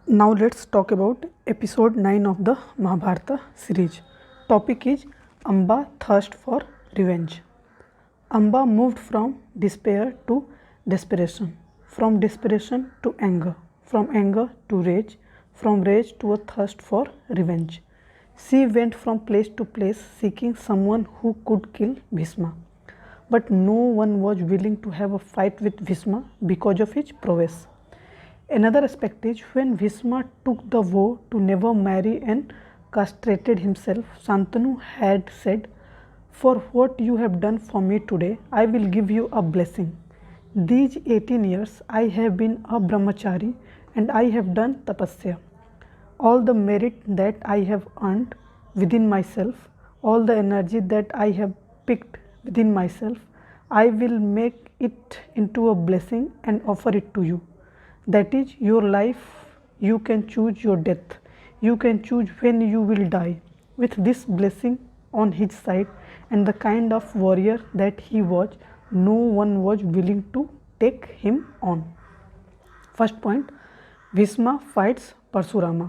Now let's talk about episode 9 of the Mahabharata series. Topic is Amba thirst for revenge. Amba moved from despair to desperation, from desperation to anger, from anger to rage, from rage to a thirst for revenge. She went from place to place seeking someone who could kill Bhisma. But no one was willing to have a fight with Bhisma because of his prowess. Another aspect is when Bhisma took the vow to never marry and castrated himself, Santanu had said, "For what you have done for me today, I will give you a blessing. These 18 years I have been a brahmachari and I have done tapasya. All the merit that I have earned within myself, all the energy that I have picked within myself, I will make it into a blessing and offer it to you. That is your life. You can choose your death. You can choose when you will die." With this blessing on his side and the kind of warrior that he was, no one was willing to take him on. First point, Bhisma fights Parshurama.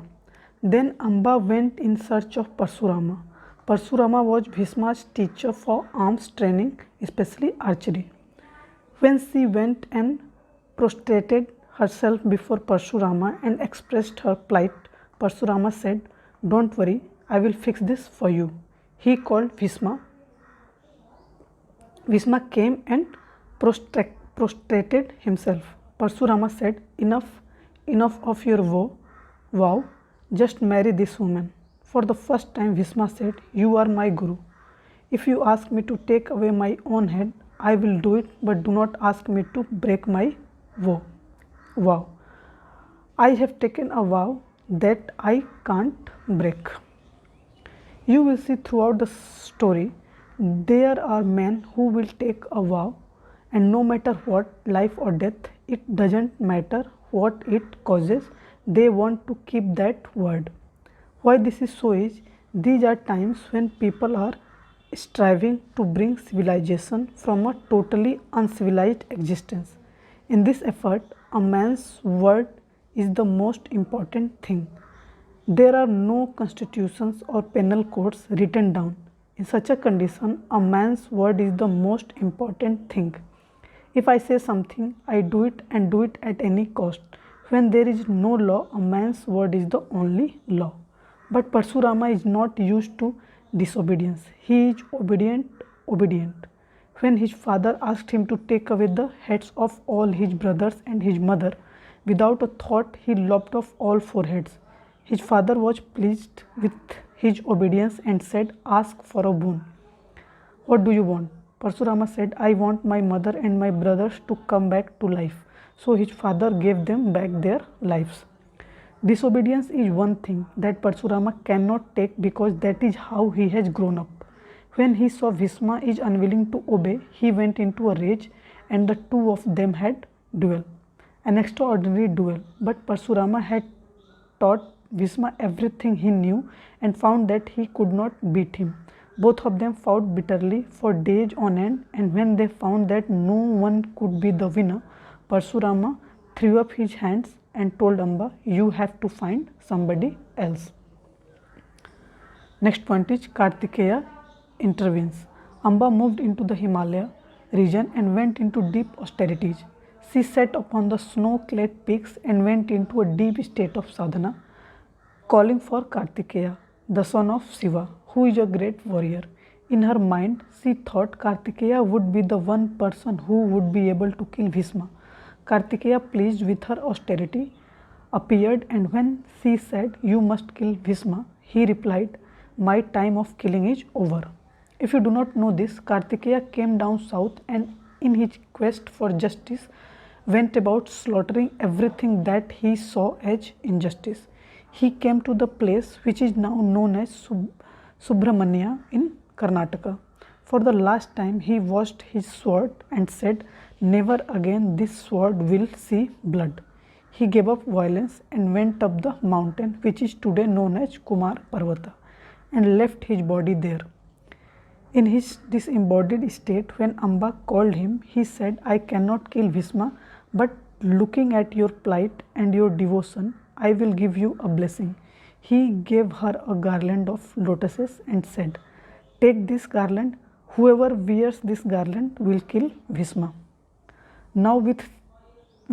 Then Amba went in search of Parshurama. Parshurama was Bhisma's teacher for arms training, especially archery. When she went and prostrated herself before Parshurama and expressed her plight, Parshurama said, "Don't worry, I will fix this for you." He called Bhisma. Bhisma came and prostrated himself. Parshurama said, enough of your vow, just marry this woman." For the first time, Bhisma said, "You are my guru. If you ask me to take away my own head, I will do it, but do not ask me to break my vow. I have taken a vow that I can't break." You will see throughout the story, there are men who will take a vow, and no matter what, life or death, it doesn't matter what it causes, they want to keep that word. Why this is so is, these are times when people are striving to bring civilization from a totally uncivilized existence. In this effort, a man's word is the most important thing. There are no constitutions or penal codes written down. In such a condition, a man's word is the most important thing. If I say something, I do it and do it at any cost. When there is no law, a man's word is the only law. But Parshurama is not used to disobedience. He is obedient. When his father asked him to take away the heads of all his brothers and his mother, without a thought he lopped off all 4 heads. His father was pleased with his obedience and said, "Ask for a boon. What do you want?" Parshurama said, "I want my mother and my brothers to come back to life." So his father gave them back their lives. Disobedience is one thing that Parshurama cannot take because that is how he has grown up. When he saw Bhisma is unwilling to obey, he went into a rage and the two of them had duel. An extraordinary duel, but Parshurama had taught Bhisma everything he knew and found that he could not beat him. Both of them fought bitterly for days on end, and when they found that no one could be the winner, Parshurama threw up his hands and told Amba, "You have to find somebody else." Next point is Kartikeya intervenes. Amba moved into the Himalaya region and went into deep austerities. She sat upon the snow-clad peaks and went into a deep state of sadhana, calling for Kartikeya, the son of Shiva, who is a great warrior. In her mind, she thought Kartikeya would be the one person who would be able to kill Bhisma. Kartikeya, pleased with her austerity, appeared, and when she said, "You must kill Bhisma," he replied, "My time of killing is over." If you do not know this, Kartikeya came down south and in his quest for justice went about slaughtering everything that he saw as injustice. He came to the place which is now known as Subramanya in Karnataka. For the last time he washed his sword and said, "Never again this sword will see blood." He gave up violence and went up the mountain which is today known as Kumar Parvata and left his body there. In his disembodied state, when Amba called him, he said, "I cannot kill Bhisma, but looking at your plight and your devotion, I will give you a blessing. He gave her a garland of lotuses and said, take this garland. Whoever wears this garland will kill Bhisma. Now, with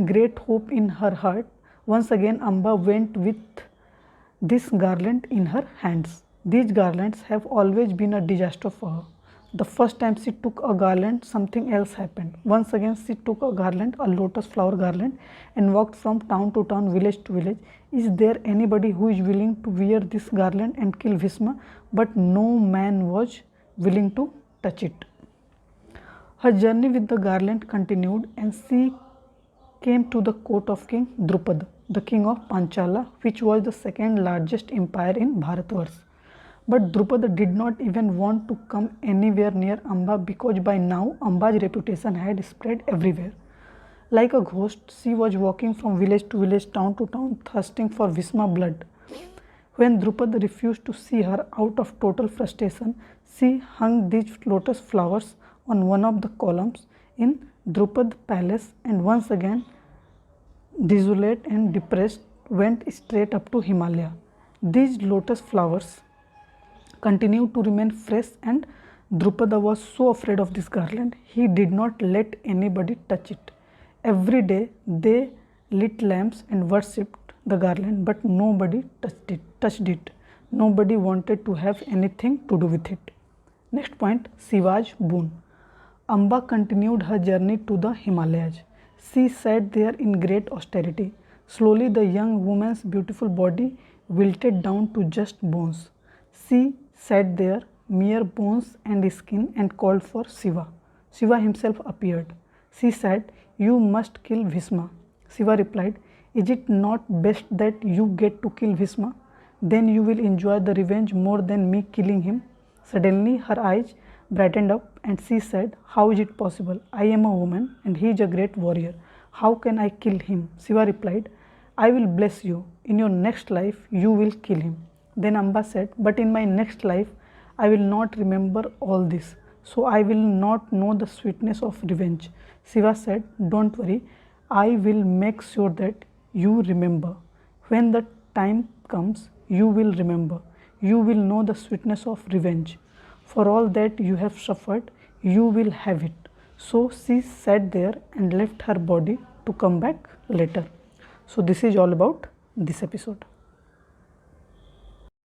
great hope in her heart, once again Amba went with this garland in her hands. These garlands have always been a disaster for her. The first time she took a garland, something else happened. Once again, she took a garland, a lotus flower garland, and walked from town to town, village to village. Is there anybody who is willing to wear this garland and kill Bhisma? But no man was willing to touch it. Her journey with the garland continued, and she came to the court of King Drupad, the king of Panchala, which was the second largest empire in Bharatvarsh. But Drupad did not even want to come anywhere near Amba, because by now Amba's reputation had spread everywhere. Like a ghost, she was walking from village to village, town to town, thirsting for Bhisma blood. When Drupad refused to see her, out of total frustration, she hung these lotus flowers on one of the columns in Drupad's palace, and once again, desolate and depressed, went straight up to Himalaya. These lotus flowers continued to remain fresh, and Drupada was so afraid of this garland, he did not let anybody touch it. Every day they lit lamps and worshipped the garland, but nobody touched it. Nobody wanted to have anything to do with it. Next point, Shiva's boon. Amba continued her journey to the Himalayas. She sat there in great austerity. Slowly the young woman's beautiful body wilted down to just bones. She sat there, mere bones and skin, and called for Shiva. Shiva himself appeared. She said, you must kill Bhisma. Shiva replied, is it not best that you get to kill Bhisma? Then you will enjoy the revenge more than me killing him. Suddenly her eyes brightened up, and she said, how is it possible? I am a woman and he is a great warrior. How can I kill him? Shiva replied, I will bless you. In your next life you will kill him. Then Amba said, but in my next life I will not remember all this, so I will not know the sweetness of revenge. Shiva said, don't worry, I will make sure that you remember. When the time comes, you will remember. You will know the sweetness of revenge. For all that you have suffered, you will have it. So she sat there and left her body to come back later. So this is all about this episode.